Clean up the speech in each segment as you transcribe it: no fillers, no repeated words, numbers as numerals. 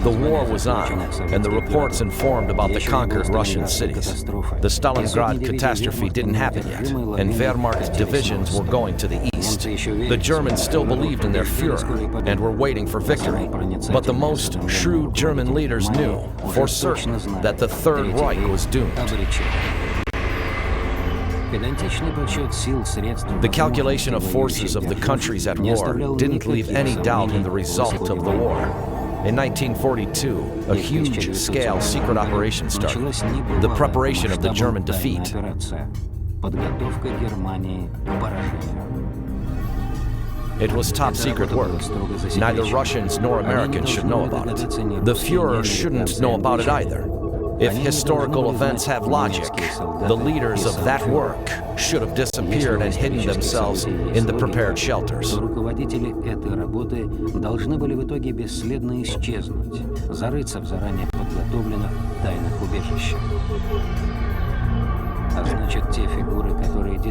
The war was on, and the reports informed about the conquered Russian cities. The Stalingrad catastrophe didn't happen yet, and Wehrmacht divisions were going to the east. The Germans still believed in their Führer and were waiting for victory. But the most shrewd German leaders knew for certain that the Third Reich was doomed. The calculation of forces of the countries at war didn't leave any doubt in the result of the war. In 1942, a huge-scale secret operation started, the preparation of the German defeat. It was top-secret work. Neither Russians nor Americans should know about it. The Führer shouldn't know about it either. If historical events have logic, the leaders of that work should have disappeared and hidden themselves in the prepared shelters.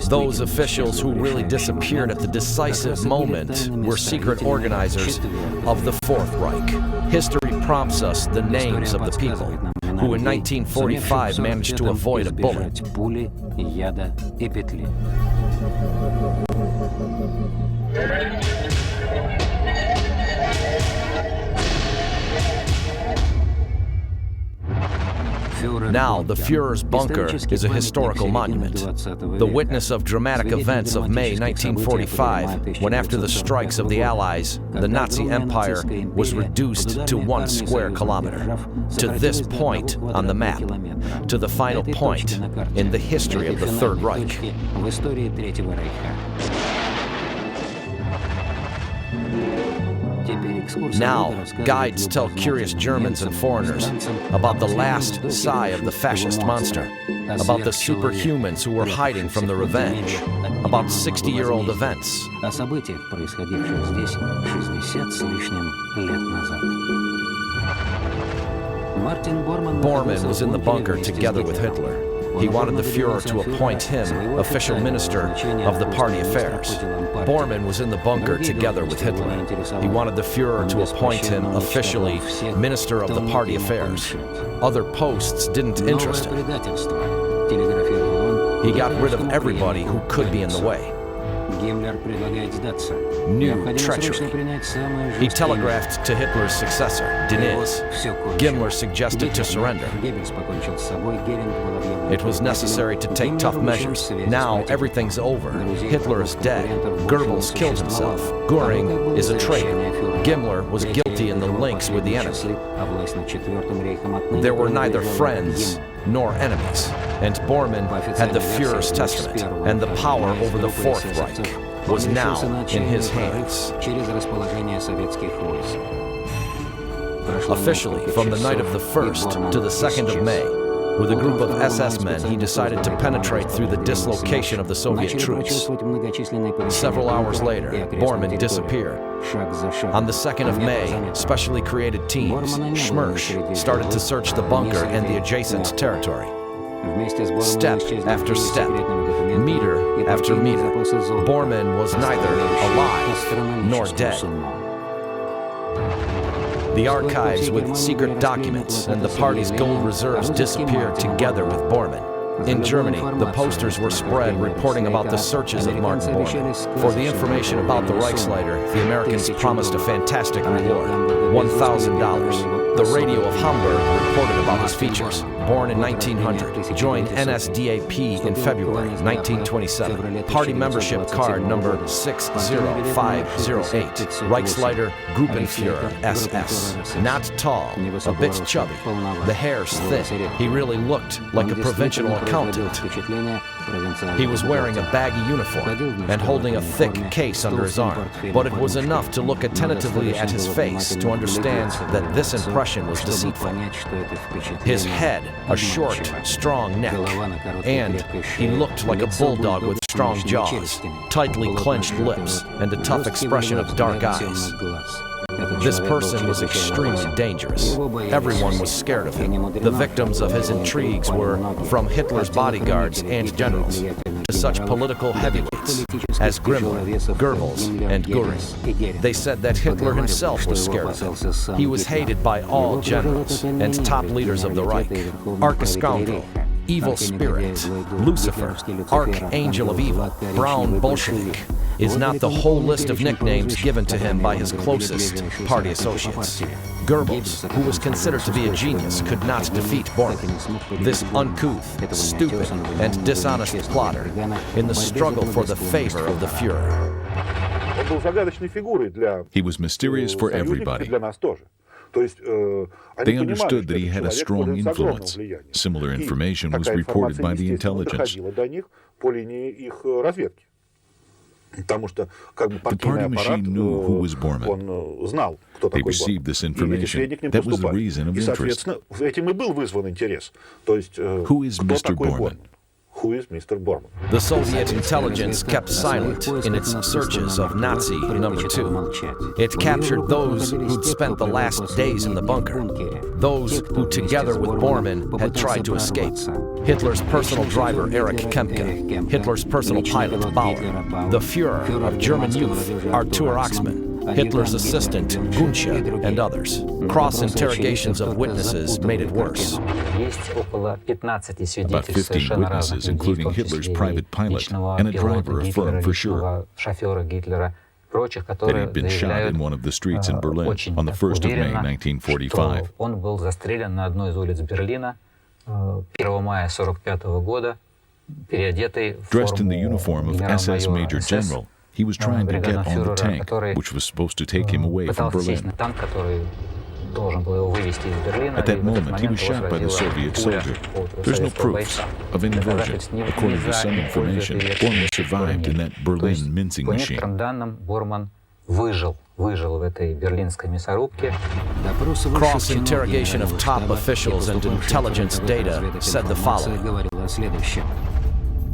Those officials who really disappeared at the decisive moment were secret organizers of the Fourth Reich. History prompts us the names of the people who in 1945 managed to avoid a bullet. Now, the Führer's bunker is a historical monument, the witness of dramatic events of May 1945, when after the strikes of the Allies, the Nazi Empire was reduced to 1 square kilometer, to this point on the map, to the final point in the history of the Third Reich. Now, guides tell curious Germans and foreigners about the last sigh of the fascist monster, about the superhumans who were hiding from the revenge, about 60-year-old events. Bورman was in the bunker together with Hitler. He wanted the Führer to appoint him official minister of the party affairs. Bórman was in the bunker together with Hitler. He wanted the Führer to appoint him officially minister of the party affairs. Other posts didn't interest him. He got rid of everybody who could be in the way. New treachery. He telegraphed to Hitler's successor, Deniz. Himmler suggested to surrender. It was necessary to take tough measures. Now everything's over. Hitler is dead. Goebbels killed himself. Göring is a traitor. Himmler was guilty in the links with the enemy. There were neither friends nor enemies, and Bórman had the Führer's testament, and the power over the Fourth Reich was now in his hands. Officially, from the night of the 1st to the 2nd of May, with a group of SS men, he decided to penetrate through the dislocation of the Soviet troops. Several hours later, Bórman disappeared. On the 2nd of May, specially created teams, Schmersch, started to search the bunker and the adjacent territory. Step after step, meter after meter, Bórman was neither alive nor dead. The archives with secret documents and the party's gold reserves disappeared together with Bórman. In Germany, the posters were spread reporting about the searches of Martin Bórman. For the information about the Reichsleiter, the Americans promised a fantastic reward, $1,000. The radio of Hamburg reported about his features. Born in 1900, joined NSDAP in February 1927. Party membership card number 60508. Reichsleiter Gruppenführer SS. Not tall, a bit chubby. The hair's thin. He really looked like a provincial accountant. He was wearing a baggy uniform and holding a thick case under his arm. But it was enough to look attentively at his face to understand that this impression was deceitful. His head, a short, strong neck, and he looked like a bulldog with strong jaws, tightly clenched lips, and a tough expression of dark eyes. This person was extremely dangerous. Everyone was scared of him. The victims of his intrigues were from Hitler's bodyguards and generals to such political heavyweights as Grimmer, Goebbels, and Göring. They said that Hitler himself was scared of him. He was hated by all generals and top leaders of the Reich. Arch-scoundrel, evil spirit, Lucifer, archangel of evil, brown Bolshevik, is not the whole list of nicknames given to him by his closest party associates. Goebbels, who was considered to be a genius, could not defeat Bormann, this uncouth, stupid, and dishonest plotter, in the struggle for the favor of the Führer. He was mysterious for everybody. They understood that he had a strong influence. Similar information was reported by the intelligence. The party machine knew who was Bormann. They received this information. That was the reason of interest. Who is Mr. Bormann? Who is Mr. Borman? The Soviet intelligence kept silent in its searches of Nazi number 2. It captured those who'd spent the last days in the bunker, those who, together with Bormann, had tried to escape. Hitler's personal driver, Erich Kempka, Hitler's personal pilot, Bauer, the Führer of German youth, Arthur Axmann, Hitler's assistant, Gunsche, and others. Cross-interrogations of witnesses made it worse. About 15 witnesses, including Hitler's private pilot and a driver, affirmed for sure that he'd been shot in one of the streets in Berlin on the 1st of May, 1945. Dressed in the uniform of SS Major General, he was trying to get on the tank, which was supposed to take him away from Berlin. At that moment, he was shot by the Soviet soldier. There's no proof of any version. According to some information, Bormann survived in that Berlin mincing machine. Cross-interrogation of top officials and intelligence data said the following.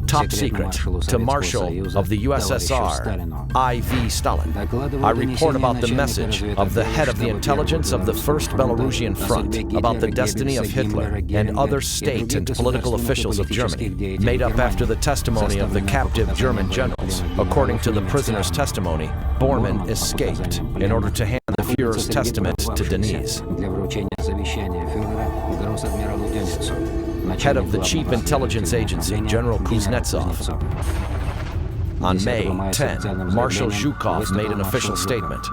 Top secret, to Marshal of the USSR, I.V. Stalin. I report about the message of the head of the intelligence of the First Belarusian Front about the destiny of Hitler and other state and political officials of Germany, made up after the testimony of the captive German generals. According to the prisoner's testimony, Bormann escaped in order to hand the Führer's testament to Denise, head of the Chief Intelligence Agency, General Kuznetsov. On May 10, Marshal Zhukov made an official statement.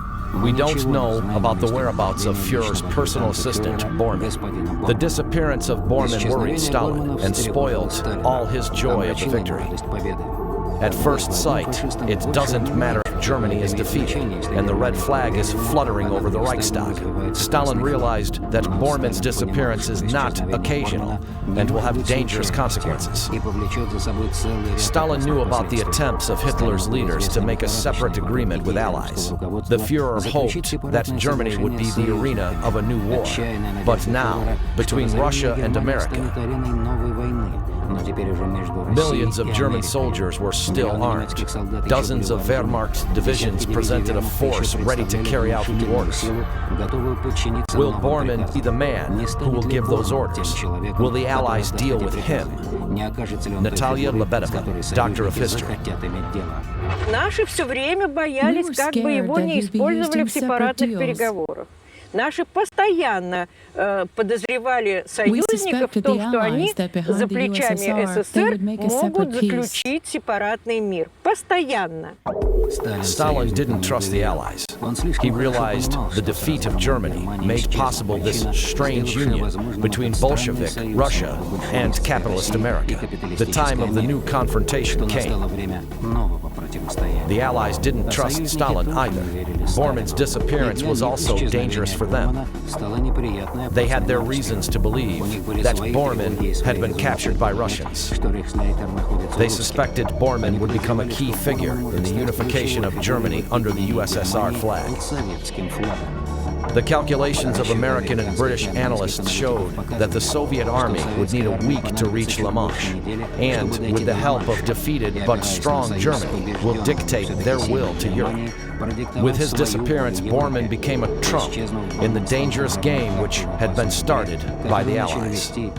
We don't know about the whereabouts of Führer's personal assistant, Bormann. The disappearance of Bormann worried Stalin and spoiled all his joy of the victory. At first sight, it doesn't matter if Germany is defeated and the red flag is fluttering over the Reichstag. Stalin realized that Bormann's disappearance is not occasional and will have dangerous consequences. Stalin knew about the attempts of Hitler's leaders to make a separate agreement with allies. The Führer hoped that Germany would be the arena of a new war. But now, between Russia and America, millions of German soldiers were still armed. Dozens of Wehrmacht divisions presented a force ready to carry out new orders. Will Bormann be the man who will give those orders? Will the Allies deal with him? Natalia Lebedeva, Doctor of History. Наши все время боялись, как бы его не использовали в сепаратных переговорах. Наши постоянно подозревали союзников в том, что они за плечами СССР могут заключить сепаратный мир. Постоянно. Stalin didn't trust the Allies. He realized the defeat of Germany made possible this strange union between Bolshevik Russia and capitalist America. The time of the new confrontation came. The Allies didn't trust Stalin either. Bormann's disappearance was also dangerous for them. They had their reasons to believe that Bormann had been captured by Russians. They suspected Bormann would become a key figure in the unification of Germany under the USSR flag. The calculations of American and British analysts showed that the Soviet army would need a week to reach La Manche, and with the help of defeated but strong Germany, will dictate their will to Europe. With his disappearance, Borman became a trump in the dangerous game which had been started by the Allies. The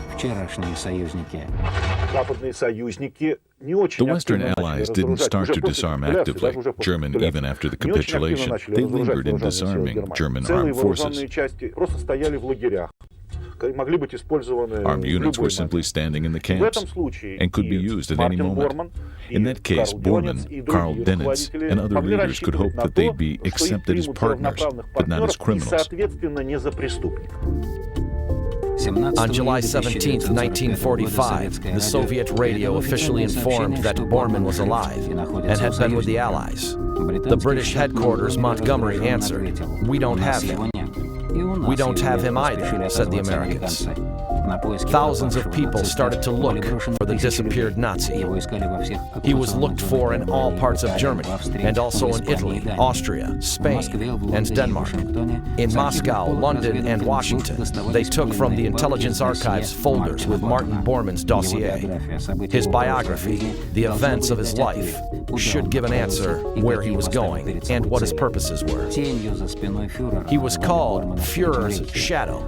Western Allies didn't start to disarm actively German even after the capitulation. They lingered in disarming German armed forces. Armed units were simply standing in the camps and could be used at any moment. In that case, Borman, Karl Denitz, and other leaders could hope that they'd be accepted as partners, but not as criminals. On July 17, 1945, the Soviet radio officially informed that Borman was alive and had been with the Allies. The British headquarters, Montgomery, answered, "We don't have him." "We don't have him either," said the Americans. Thousands of people started to look for the disappeared Nazi. He was looked for in all parts of Germany, and also in Italy, Austria, Spain, and Denmark. In Moscow, London, and Washington, they took from the intelligence archives folders with Martin Bormann's dossier. His biography, the events of his life, should give an answer where he was going and what his purposes were. He was called Führer's shadow.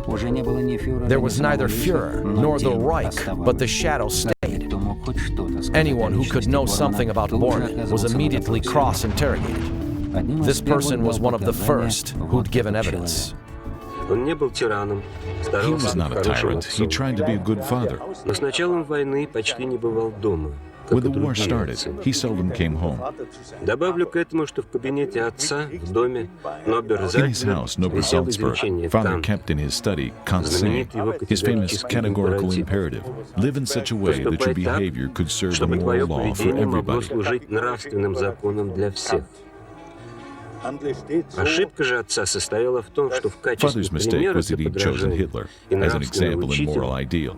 There was neither Führer nor the Reich, but the shadow stayed. Anyone who could know something about Borman was immediately cross-interrogated. This person was one of the first who'd given evidence. He was not a tyrant. He tried to be a good father. When the war started, he seldom came home. In his house, Nober Salzburg, father kept in his study Kant's saying, his famous categorical imperative, live in such a way that your behavior could serve a moral law for everybody. Father's mistake was that he'd chosen Hitler as an example and moral ideal.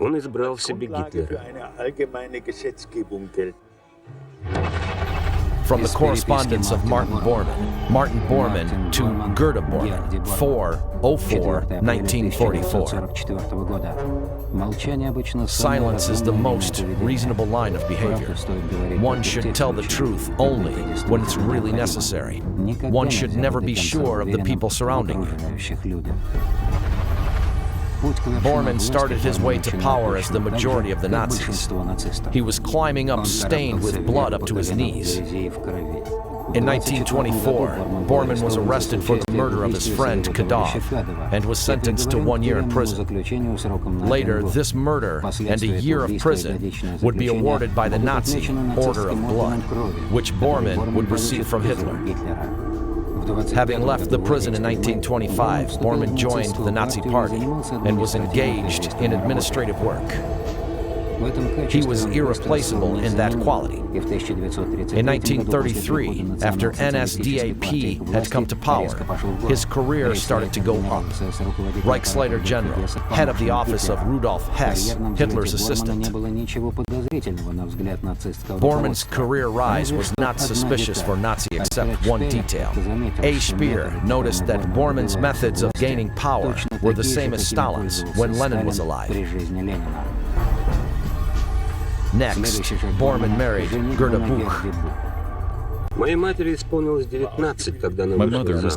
From the correspondence of Martin Borman to Gerda Borman, 4/04/1944. Silence is the most reasonable line of behavior. One should tell the truth only when it's really necessary. One should never be sure of the people surrounding you. Borman started his way to power as the majority of the Nazis. He was climbing up stained with blood up to his knees. In 1924, Borman was arrested for the murder of his friend Kaddafi and was sentenced to 1 year in prison. Later, this murder and a year of prison would be awarded by the Nazi Order of Blood, which Borman would receive from Hitler. Having left the prison in 1925, Borman joined the Nazi Party and was engaged in administrative work. He was irreplaceable in that quality. In 1933, after NSDAP had come to power, his career started to go up. Reichsleiter General, head of the office of Rudolf Hess, Hitler's assistant. Borman's career rise was not suspicious for Nazi except one detail. A. Speer noticed that Borman's methods of gaining power were the same as Stalin's when Lenin was alive. Next, Borman married Gerda Buch. My mother was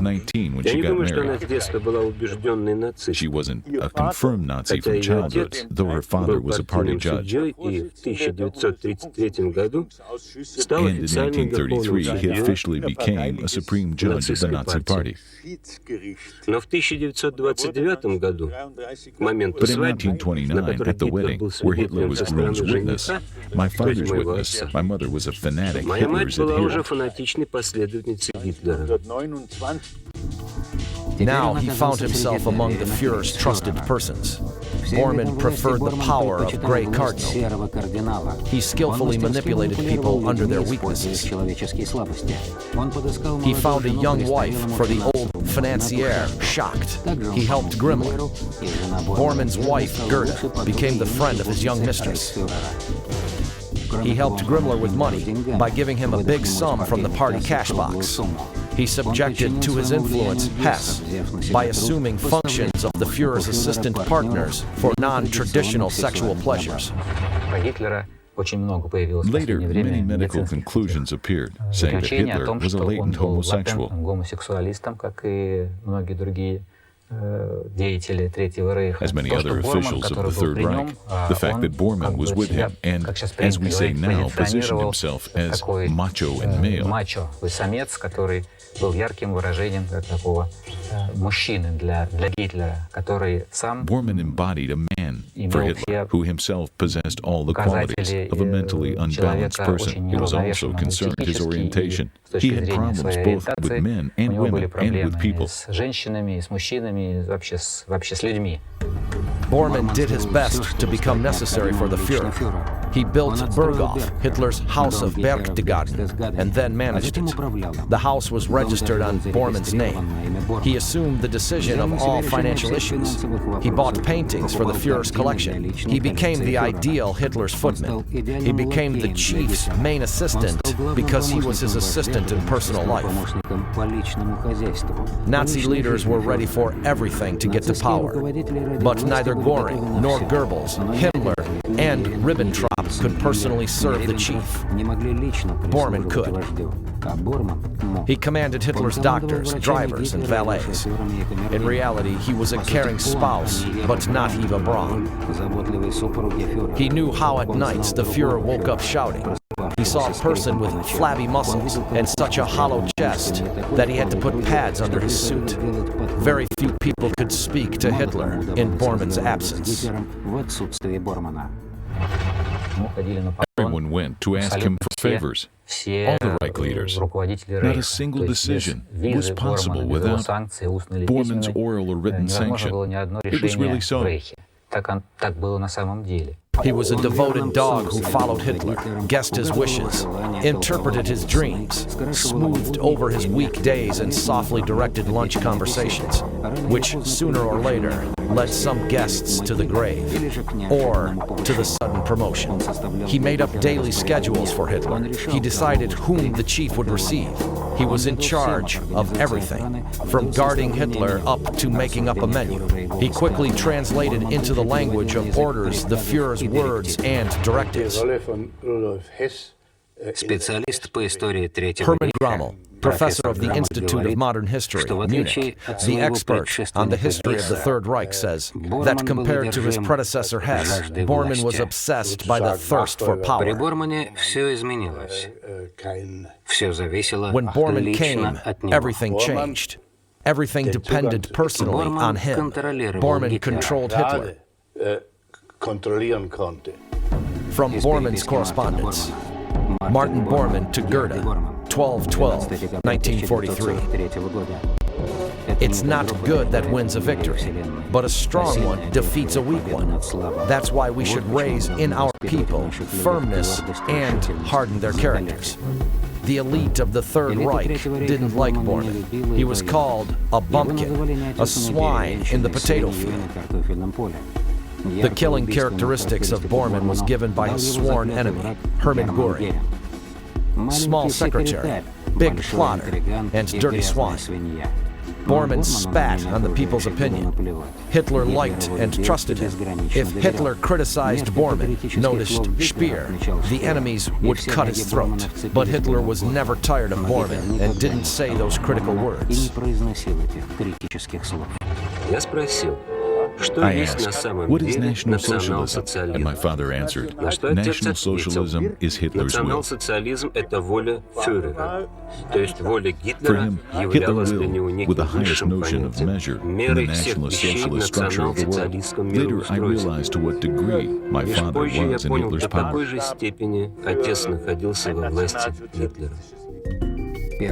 19 when she got married. She wasn't a confirmed Nazi from childhood, though her father was a party judge. And in 1933, he officially became a supreme judge of the Nazi Party. But in 1929, at the wedding, where Hitler was groom's witness, my father's witness, my mother was a fanatic Hitler's adherent. Now he found himself among the Führer's trusted persons. Borman preferred the power of Grey Cardinal. He skillfully manipulated people under their weaknesses. He found a young wife for the old financier, Schacht. He helped Grimler. Borman's wife, Gerda, became the friend of his young mistress. He helped Grimler with money by giving him a big sum from the party cash box. He subjected to his influence Hess by assuming functions of the Führer's assistant partners for non-traditional sexual pleasures. Later, many medical conclusions appeared, saying that Hitler was a latent homosexual. As many other officials of the Third Reich, the fact that Bormann was with him and, as we say now, positioned himself as macho and male, Bormann embodied a man for Hitler, who himself possessed all the qualities of a mentally unbalanced person. It was also concerned his orientation. He had problems both with men and women and with people. Bormann did his best to become necessary for the Führer. He built Berghof, Hitler's House of Berchtesgaden, and then managed it. The house was registered on Bormann's name. He assumed the decision of all financial issues. He bought paintings for the Führer's collection. He became the ideal Hitler's footman. He became the chief's main assistant because he was his assistant in personal life. Nazi leaders were ready for everything to get to power, but neither Göring nor Goebbels, Himmler, and Ribbentrop could personally serve the chief. Bormann could. He commanded Hitler's doctors, drivers, and valets. In reality, he was a caring spouse, but not Eva Braun. He knew how at nights the Führer woke up shouting. He saw a person with flabby muscles and such a hollow chest that he had to put pads under his suit. Very few people could speak to Hitler in Bormann's absence. Everyone went to ask him for favors. All the Reich leaders. Not a single decision was possible without Bormann's oral or written sanction. It was really so. He was a devoted dog who followed Hitler, guessed his wishes, interpreted his dreams, smoothed over his weak days and softly directed lunch conversations, which sooner or later led some guests to the grave or to the sudden promotion. He made up daily schedules for Hitler. He decided whom the chief would receive. He was in charge of everything, from guarding Hitler up to making up a menu. He quickly translated into the language of orders the Führer's words and directives. Hermann Grammel, professor of the Institute of Modern History, Munich, the expert on the history of the Third Reich, says that compared to his predecessor Hess, Bormann was obsessed by the thirst for power. When Bormann came, everything changed. Everything depended personally on him. Bormann controlled Hitler. From Bormann's correspondence. Martin Bormann to Goethe, 12/12/1943. It's not good that wins a victory, but a strong one defeats a weak one. That's why we should raise in our people firmness and harden their characters. The elite of the Third Reich didn't like Bormann. He was called a bumpkin, a swine in the potato field. The killing characteristics of Bormann was given by his sworn enemy, Hermann Göring. Small secretary, big plotter, and dirty swine. Bormann spat on the people's opinion. Hitler liked and trusted him. If Hitler criticized Bormann, noticed Speer, the enemies would cut his throat. But Hitler was never tired of Bormann and didn't say those critical words. I asked, what is National Socialism? And my father answered, National Socialism is Hitler's will. For him, Hitler's will, with the highest notion of measure in the Nationalist Socialist structure of the world. Later, I realized to what degree my father was in Hitler's power.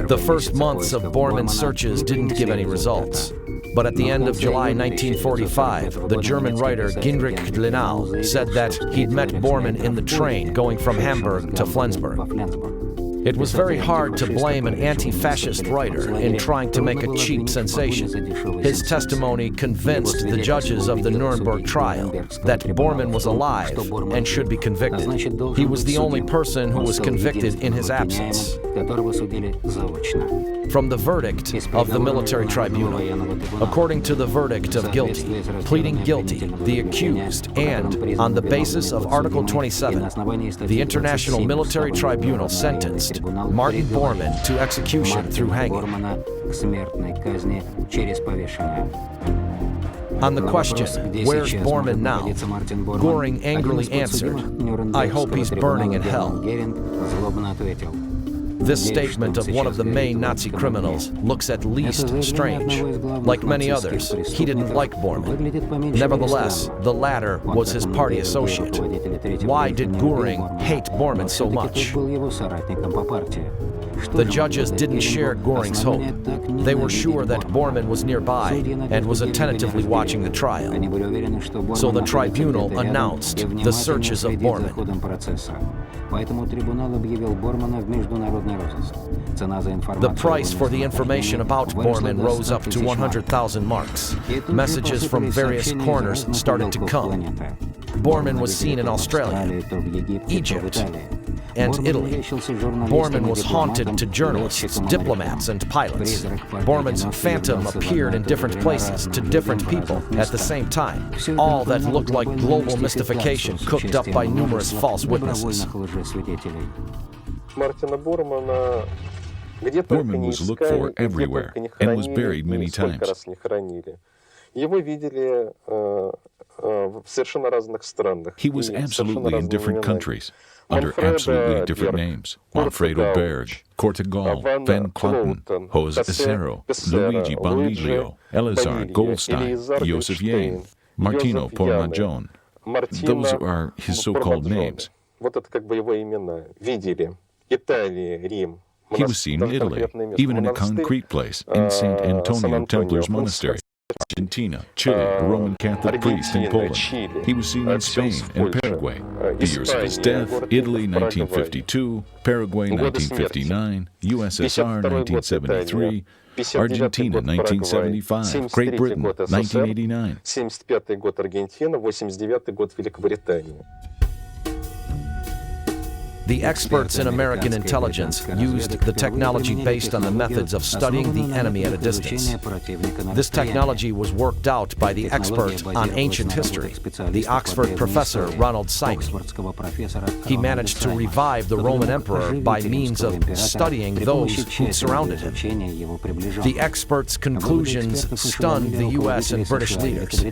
The first months of Bormann's searches didn't give any results. But at the end of July 1945, the German writer Ginrich Glinau said that he'd met Bormann in the train going from Hamburg to Flensburg. It was very hard to blame an anti-fascist writer in trying to make a cheap sensation. His testimony convinced the judges of the Nuremberg trial that Bormann was alive and should be convicted. He was the only person who was convicted in his absence. From the verdict of the military tribunal, according to the verdict of guilty, pleading guilty, the accused, and on the basis of Article 27, the International Military Tribunal sentenced Martin Bormann to execution through hanging. On the question, where's Bormann now? Göring angrily answered, I hope he's burning in hell. This statement of one of the main Nazi criminals looks at least strange. Like many others, he didn't like Bormann. Nevertheless, the latter was his party associate. Why did Göring hate Bormann so much? The judges didn't share Göring's hope. They were sure that Bormann was nearby and was attentively watching the trial. So the tribunal announced the searches of Bormann. The price for the information about Bormann rose up to 100,000 marks. Messages from various corners started to come. Bormann was seen in Australia, Egypt, and Italy. Bormann was haunted to journalists, diplomats, and pilots. Bormann's phantom appeared in different places to different people at the same time, all that looked like global mystification cooked up by numerous false witnesses. Bormann was looked for everywhere and was buried many times. He was absolutely in different countries, under absolutely different names: Alfredo Berg, Cortegal, Van Cloten, Jose Acero, Luigi Bonviglio, Elazar Goldstein, Josef Jahn, Martino Pormajon. Those are his so-called names. He was seen in Italy, even in a concrete place, in St. Antonio Templar's Monastery. Argentina, Chile, a Roman Catholic priest in Poland. He was seen in Spain and Paraguay. The years of his death: Italy 1952, Paraguay 1959, USSR 1973, Argentina 1975, Great Britain 1989. The experts in American intelligence used the technology based on the methods of studying the enemy at a distance. This technology was worked out by the expert on ancient history, the Oxford professor Ronald Simon. He managed to revive the Roman emperor by means of studying those who surrounded him. The experts' conclusions stunned the US and British leaders.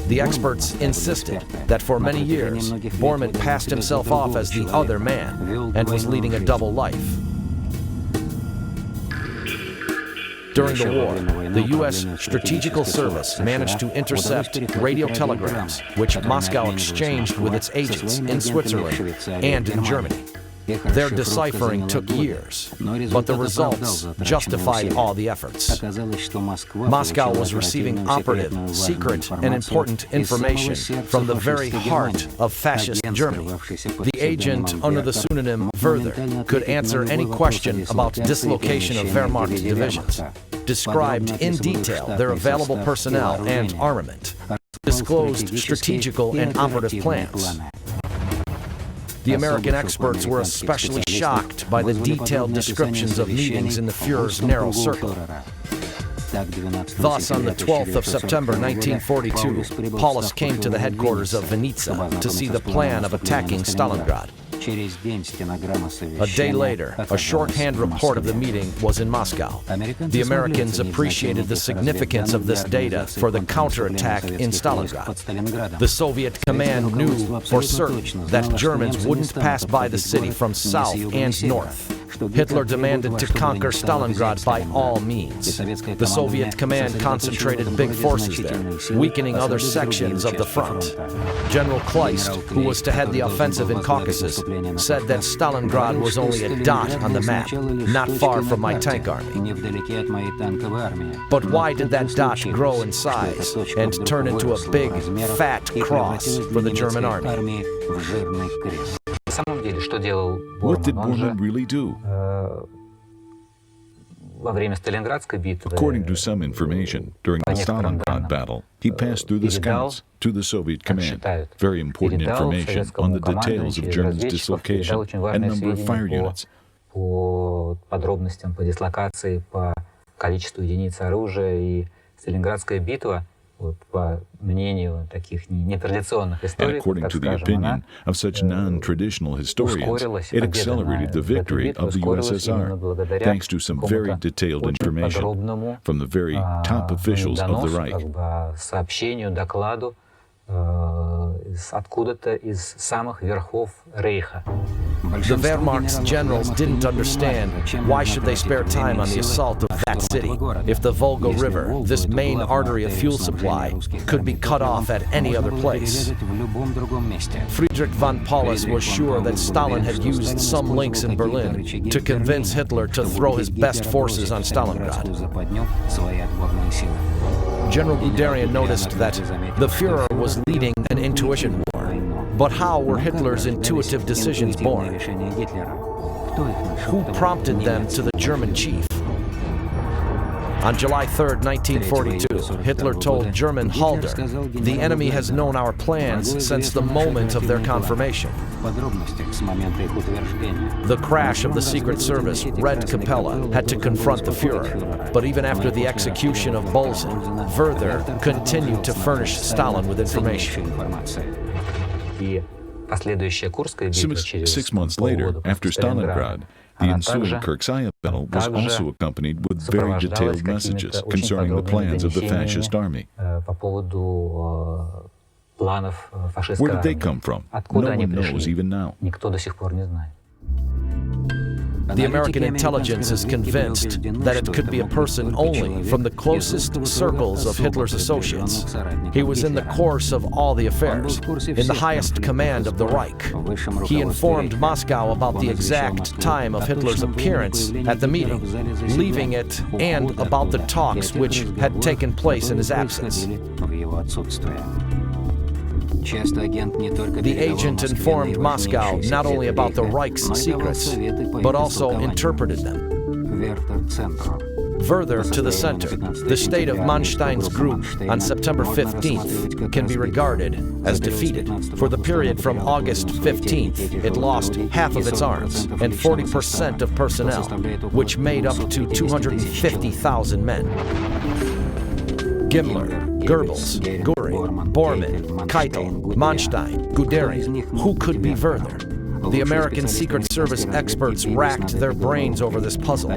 The experts insisted that for many years, Bormann passed himself off as the other man and was leading a double life. During the war, the U.S. Strategical Service managed to intercept radio telegrams, which Moscow exchanged with its agents in Switzerland and in Germany. Their deciphering took years, but the results justified all the efforts. Moscow was receiving operative, secret, and important information from the very heart of fascist Germany. The agent, under the pseudonym Werther, could answer any question about dislocation of Wehrmacht divisions, described in detail their available personnel and armament, disclosed strategical and operative plans. The American experts were especially shocked by the detailed descriptions of meetings in the Führer's narrow circle. Thus, on the 12th of September 1942, Paulus came to the headquarters of Vinica to see the plan of attacking Stalingrad. A day later, a shorthand report of the meeting was in Moscow. The Americans appreciated the significance of this data for the counterattack in Stalingrad. The Soviet command knew for certain that Germans wouldn't pass by the city from south and north. Hitler demanded to conquer Stalingrad by all means. The Soviet command concentrated big forces there, weakening other sections of the front. General Kleist, who was to head the offensive in Caucasus, said that Stalingrad was only a dot on the map, not far from my tank army. But why did that dot grow in size and turn into a big, fat cross for the German army? What did Borman really do? According to some information, during the Stalingrad battle, he passed through the scouts to the Soviet command. Very important information on the details of Germany's dislocation and number of fire units. По подробностям, по дислокации, по количеству единиц оружия, и Сталинградская битва, по мнению таких нетрадиционных историков, according to the opinion of such non-traditional historians, it accelerated the victory of the USSR, thanks to some very detailed information from the very top officials of the Reich. Сообщению, докладу откуда-то из самых верхов Рейха. The Wehrmacht's generals didn't understand why should they spare time on the assault of that city if the Volga River, this main artery of fuel supply, could be cut off at any other place. Friedrich von Paulus was sure that Stalin had used some links in Berlin to convince Hitler to throw his best forces on Stalingrad. General Guderian noticed that the Führer was leading an intuition war. But how were Hitler's intuitive decisions born? Who prompted them to the German chief? On July 3, 1942, Hitler told German Halder, "The enemy has known our plans since the moment of their confirmation." The crash of the Secret Service, Red Capella, had to confront the Führer, but even after the execution of Bolzin, Werther continued to furnish Stalin with information. 6 months later, after Stalingrad, the ensuing Kirksaya battle was also accompanied with very detailed messages concerning the plans of the fascist army. Where did they come from? No one knows even now. The American intelligence is convinced that it could be a person only from the closest circles of Hitler's associates. He was in the course of all the affairs, in the highest command of the Reich. He informed Moscow about the exact time of Hitler's appearance at the meeting, leaving it, and about the talks which had taken place in his absence. The agent informed Moscow not only about the Reich's secrets, but also interpreted them. Further to the center, the state of Manstein's group on September 15th can be regarded as defeated. For the period from August 15th, it lost half of its arms and 40% of personnel, which made up to 250,000 men. Gimmler, Goebbels, Göring, Bormann, Keitel, Manstein, Guderian. Who could be Werther? The American Secret Service experts racked their brains over this puzzle.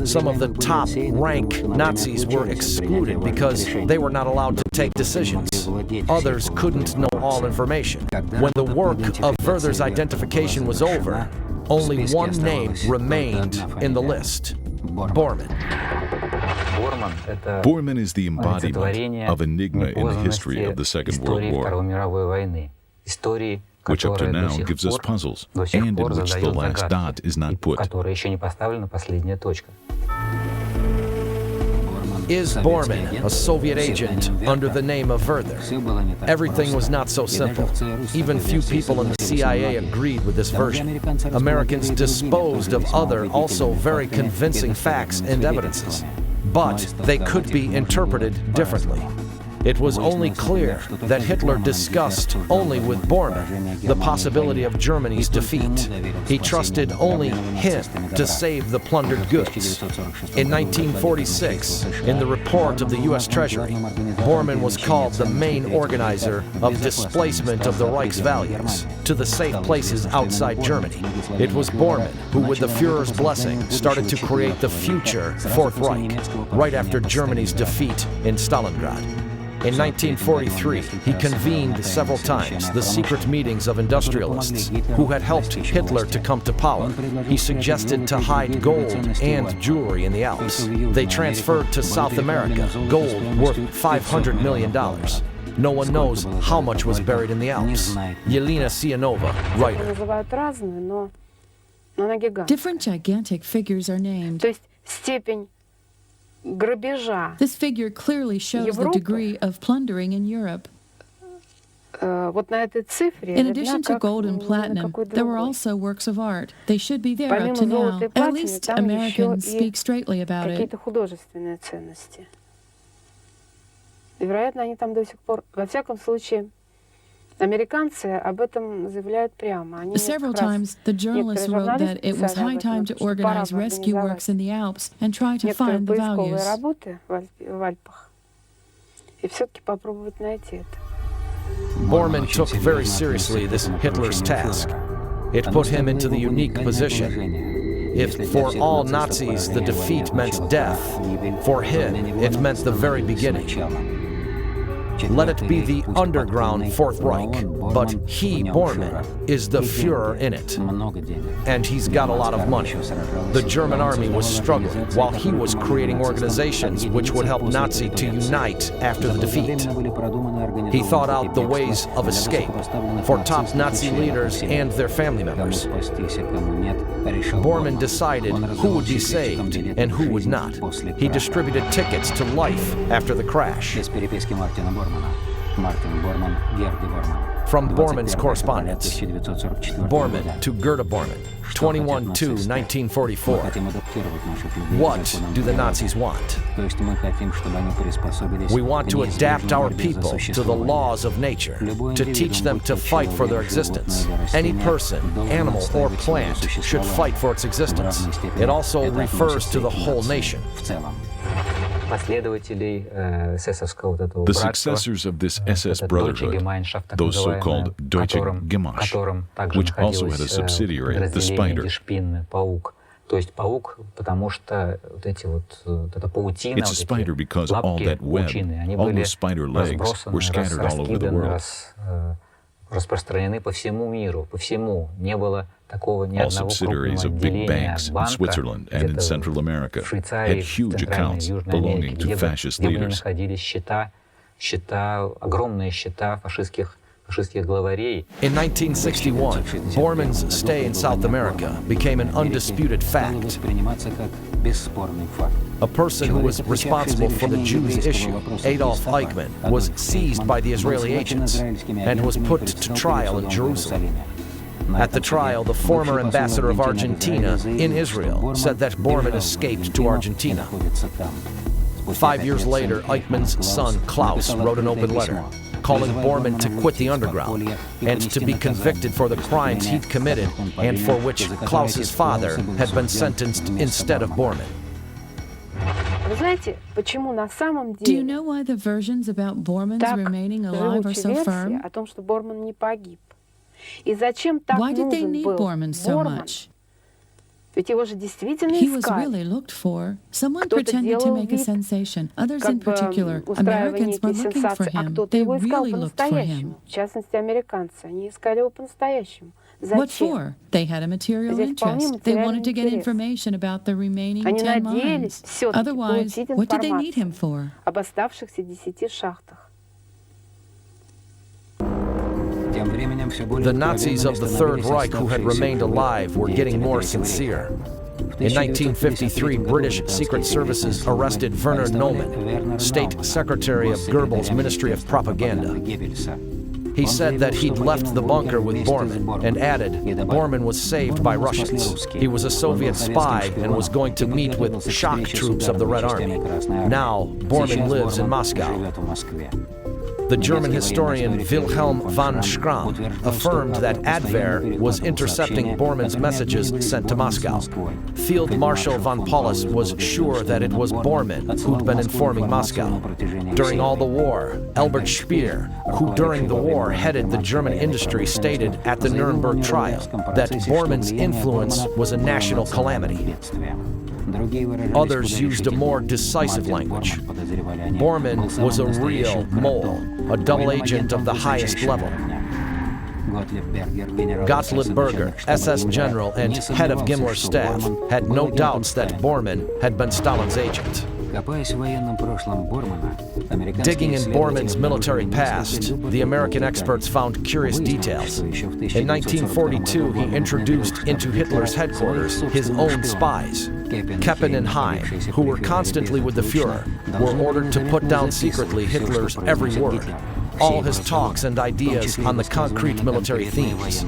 Some of the top-rank Nazis were excluded because they were not allowed to take decisions. Others couldn't know all information. When the work of Werther's identification was over, only one name remained in the list: Bormann. Bormann is the embodiment of enigma in the history of the Second World War, which up to now gives us puzzles, and in which the last dot is not put. Is Bormann a Soviet agent under the name of Werther? Everything was not so simple. Even few people in the CIA agreed with this version. Americans disposed of other, also very convincing facts and evidences. But they could be interpreted differently. It was only clear that Hitler discussed only with Bormann the possibility of Germany's defeat. He trusted only him to save the plundered goods. In 1946, in the report of the U.S. Treasury, Bormann was called the main organizer of displacement of the Reich's values to the safe places outside Germany. It was Bormann who, with the Führer's blessing, started to create the future Fourth Reich, right after Germany's defeat in Stalingrad. In 1943, he convened several times the secret meetings of industrialists who had helped Hitler to come to power. He suggested to hide gold and jewelry in the Alps. They transferred to South America gold worth $500 million. No one knows how much was buried in the Alps. Yelena Sianova, writer. Different gigantic figures are named. This figure clearly shows the degree of plundering in Europe. In addition to gold and platinum, there were also works of art. They should be there up to now. At least Americans speak straightly about it. И, вероятно, они там до сих пор, во всяком случае, американцы об этом заявляют прямо. Several times, the journalists wrote that it was high time to organize rescue works in the Alps and try to find the values. Работы в Альпах, и все-таки попробовать найти это. Bormann took very seriously this Hitler's task. It put him into the unique position. If for all Nazis the defeat meant death, for him it meant the very beginning. Let it be the underground Fourth Reich, but he, Bormann, is the Führer in it. And he's got a lot of money. The German army was struggling while he was creating organizations which would help Nazi to unite after the defeat. He thought out the ways of escape for top Nazi leaders and their family members. Bormann decided who would be saved and who would not. He distributed tickets to life after the crash. From Bormann's correspondence. Bormann to Gerda Bormann, 21/2/1944. What do the Nazis want? We want to adapt our people to the laws of nature, to teach them to fight for their existence. Any person, animal, or plant should fight for its existence. It also refers to the whole nation. The successors of this SS Brotherhood, those so-called Deutsche Gemeinschaft, which also had a subsidiary, the Spider. It's a spider because all that web, all those spider legs, were scattered all over the world. All subsidiaries of big banks in Switzerland and in Central America had huge accounts belonging to fascist leaders. In 1961, Bormann's stay in South America became an undisputed fact. A person who was responsible for the Jews issue, Adolf Eichmann, was seized by the Israeli agents and was put to trial in Jerusalem. At the trial, the former ambassador of Argentina in Israel said that Bormann escaped to Argentina. 5 years later, Eichmann's son, Klaus, wrote an open letter calling Bormann to quit the underground and to be convicted for the crimes he'd committed and for which Klaus's father had been sentenced instead of Bormann. Do you know why the versions about Bormann's remaining alive are so firm? Why did they need Bormann so much? He was really looked for. Someone pretended to make a sensation. Others in particular, Americans were looking for him. They really looked for him. What for? They had a material interest. They wanted to get information about the remaining 10 mines. Otherwise, what did they need him for? The Nazis of the Third Reich who had remained alive were getting more sincere. In 1953, British Secret Services arrested Werner Neumann, State Secretary of Goebbels' Ministry of Propaganda. He said that he'd left the bunker with Bormann and added Bormann was saved by Russians. He was a Soviet spy and was going to meet with shock troops of the Red Army. Now, Bormann lives in Moscow. The German historian Wilhelm von Schramm affirmed that Adwehr was intercepting Bormann's messages sent to Moscow. Field Marshal von Paulus was sure that it was Bormann who'd been informing Moscow. During all the war, Albert Speer, who during the war headed the German industry, stated at the Nuremberg trial that Bormann's influence was a national calamity. Others used a more decisive language. Bormann was a real mole, a double agent of the highest level. Gottlieb Berger, SS general and head of Himmler's staff, had no doubts that Bormann had been Stalin's agent. Digging in Bormann's military past, the American experts found curious details. In 1942, he introduced into Hitler's headquarters his own spies. Keppen and Heim, who were constantly with the Führer, were ordered to put down secretly Hitler's every word. all his talks and ideas on the concrete military themes.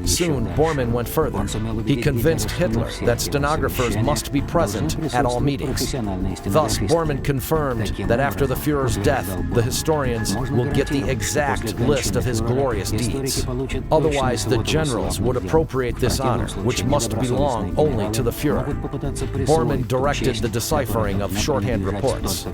Soon, Bormann went further. He convinced Hitler that stenographers must be present at all meetings. Thus, Bormann confirmed that after the Führer's death, the historians will get the exact list of his glorious deeds. Otherwise, the generals would appropriate this honor, which must belong only to the Führer. Bormann directed the deciphering of shorthand reports.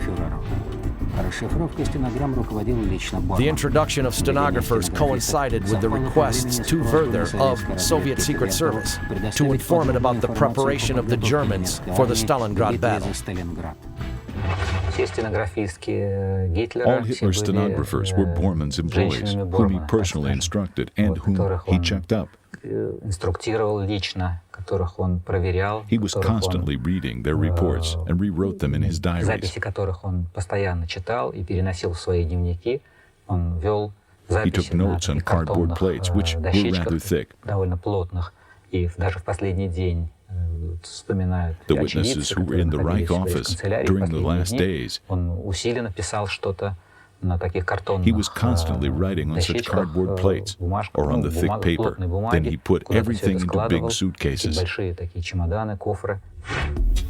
The introduction of stenographers coincided with the requests to Werther of Soviet Secret Service to inform it about the preparation of the Germans for the Stalingrad battle. All Hitler's stenographers were Bormann's employees, whom he personally instructed and whom he checked up. He was constantly reading their reports and rewrote them in his diaries. He took notes on cardboard plates, which were rather thick. The witnesses who were in the Reich office during the last days, he was constantly writing on such cardboard plates or on the thick paper. Then he put everything into big suitcases.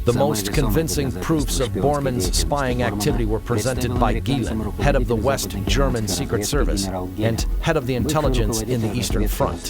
The most convincing proofs of Bormann's spying activity were presented by Gielen, head of the West German Secret Service and head of the intelligence in the Eastern Front.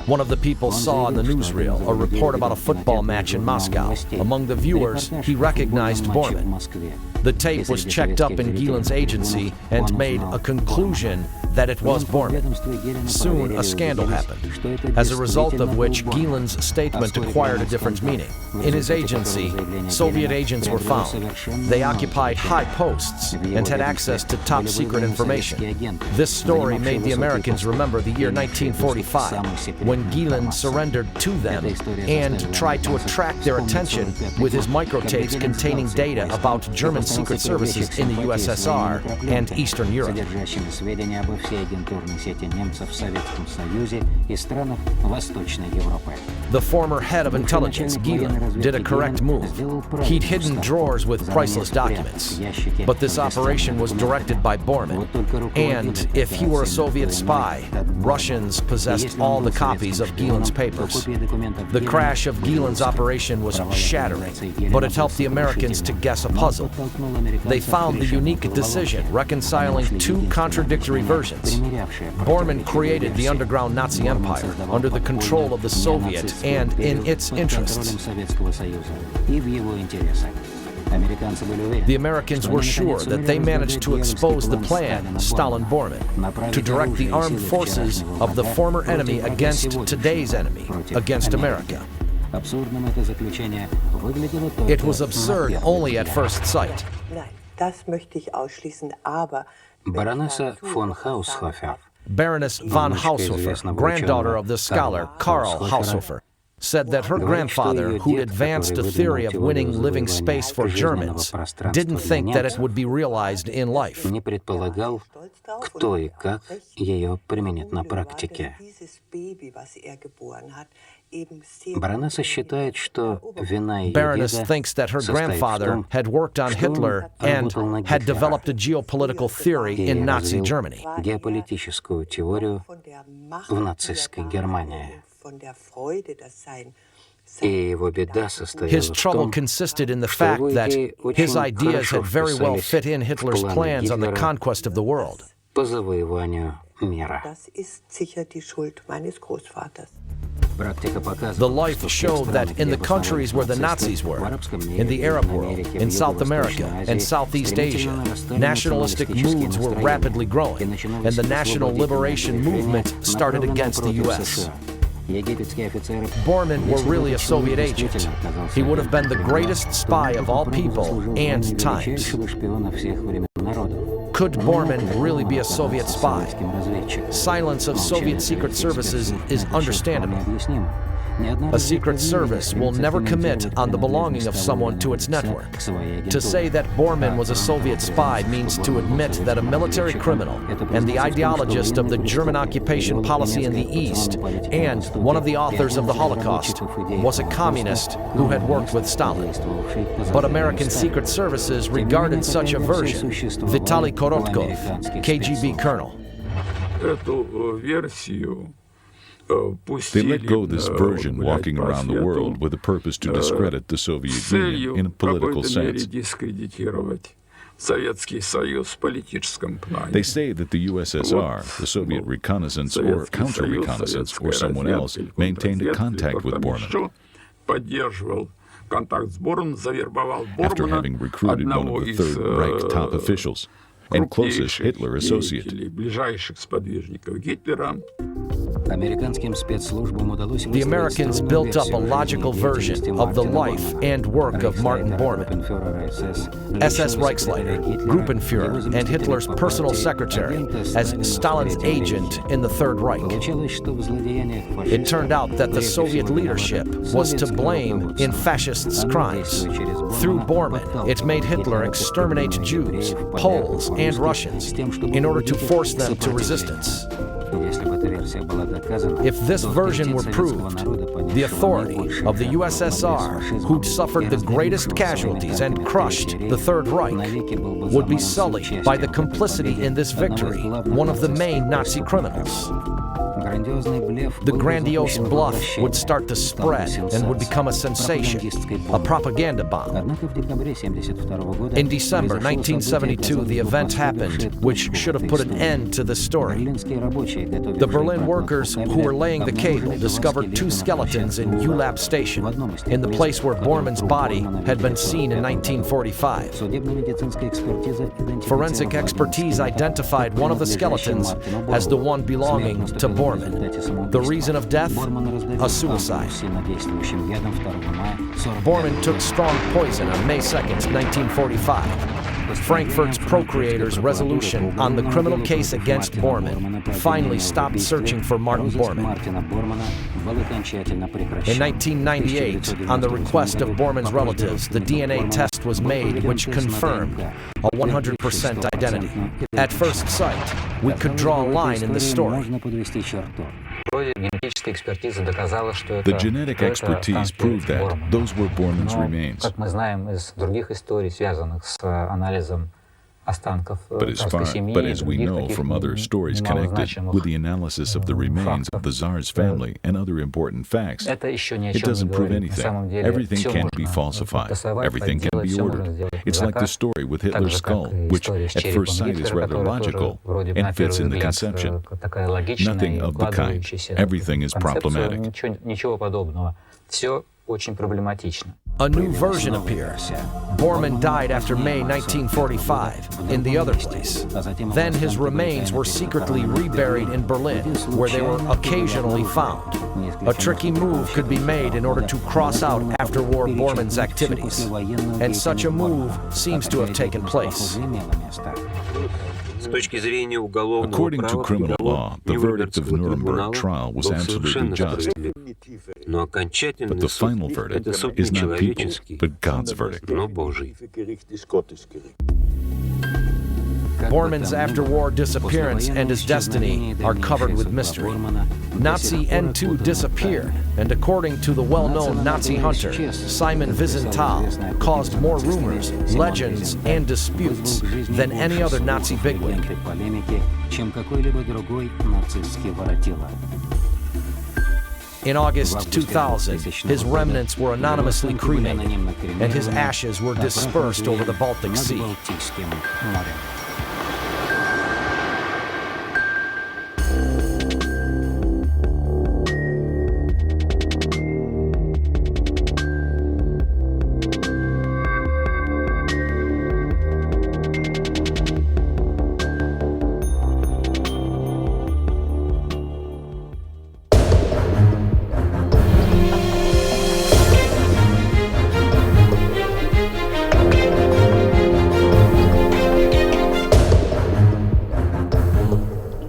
One of the people saw on the newsreel a report about a football match in Moscow. Among the viewers, he recognized Bormann. The tape was checked up in Gielen's agency and made a conclusion that it was Bormann. Soon, a scandal happened, as a result of which Gielen's statement acquired a different meaning. In his agency, Soviet agents were found. They occupied high posts and had access to top-secret information. This story made the Americans remember the year 1945, when Gielen surrendered to them and tried to attract their attention with his microtapes containing data about German secret services in the USSR and Eastern Europe. The former head of intelligence, Gielen, did a correct move. He'd hidden drawers with priceless documents. But this operation was directed by Bormann. And if he were a Soviet spy, Russians possessed all the copies of Gielen's papers. The crash of Gielen's operation was shattering, but it helped the Americans to guess a puzzle. They found the unique decision reconciling two contradictory versions. Bormann created the underground Nazi empire under the control of the Soviet and in its interests. The Americans were sure that they managed to expose the plan, Stalin-Bormann, to direct the armed forces of the former enemy against today's enemy, against America. It was absurd only at first sight. Baroness von Haushofer, granddaughter of the scholar Karl Haushofer, said that her grandfather, who'd advanced a theory of winning living space for Germans, didn't think that it would be realized in life. Baroness thinks that her grandfather had worked on Hitler and had developed a geopolitical theory in Nazi Germany. His trouble consisted in the fact that his ideas had very well fit in Hitler's plans on the conquest of the world. The life showed that in the countries where the Nazis were, in the Arab world, in South America, and Southeast Asia, nationalistic moods were rapidly growing, and the national liberation movement started against the U.S. Bormann were really a Soviet agent. He would have been the greatest spy of all people and times. Could Bormann really be a Soviet spy? Silence of Soviet secret services is understandable. A secret service will never commit on the belonging of someone to its network. To say that Borman was a Soviet spy means to admit that a military criminal and the ideologist of the German occupation policy in the East and one of the authors of the Holocaust was a communist who had worked with Stalin. But American secret services regarded such a version. Vitaly Korotkov, KGB colonel. They let go this version walking around the world with a purpose to discredit the Soviet Union in a political sense. They say that the USSR, the Soviet reconnaissance or counter-reconnaissance, or someone else, maintained a contact with Borman. After having recruited one of the Third Reich top officials and closest Hitler associate. The Americans built up a logical version of the life and work of Martin Bormann, SS Reichsleiter, Gruppenführer, and Hitler's personal secretary as Stalin's agent in the Third Reich. It turned out that the Soviet leadership was to blame in fascists' crimes. Through Bormann, it made Hitler exterminate Jews, Poles, and Russians in order to force them to resistance. If this version were proved, the authority of the USSR, who'd suffered the greatest casualties and crushed the Third Reich, would be sullied by the complicity in this victory, one of the main Nazi criminals. The grandiose bluff would start to spread and would become a sensation, a propaganda bomb. In December 1972, the event happened, which should have put an end to the story. The Berlin workers who were laying the cable discovered two skeletons in ULAB station, in the place where Bormann's body had been seen in 1945. Forensic expertise identified one of the skeletons as the one belonging to Bormann. The reason of death? A suicide. Bormann took strong poison on May 2nd, 1945. Frankfurt's procreator's resolution on the criminal case against Bormann finally stopped searching for Martin Bormann. In 1998, on the request of Bormann's relatives, the DNA test was made which confirmed a 100% identity. At first sight, we could draw a line in the story. The genetic expertise proved that those were Bormann's remains. But as we know from other stories connected with the analysis of the remains of the Tsar's family and other important facts, it doesn't prove anything. Everything can be falsified. Everything can be ordered. It's like the story with Hitler's skull, which at first sight is rather logical and fits in the conception. Nothing of the kind. Everything is problematic. A new version appears. Bormann died after May 1945 in the other place. Then his remains were secretly reburied in Berlin, where they were occasionally found. A tricky move could be made in order to cross out after-war Bormann's activities, and such a move seems to have taken place. According to criminal law, the verdict of Nuremberg trial was absolutely just. But the final verdict is not people's, but God's verdict. Bormann's after-war disappearance and his destiny are covered with mystery. Nazi N2 disappeared, and according to the well-known Nazi hunter, Simon Wiesenthal, caused more rumors, legends, and disputes than any other Nazi bigwig. In August 2000, his remnants were anonymously cremated, and his ashes were dispersed over the Baltic Sea.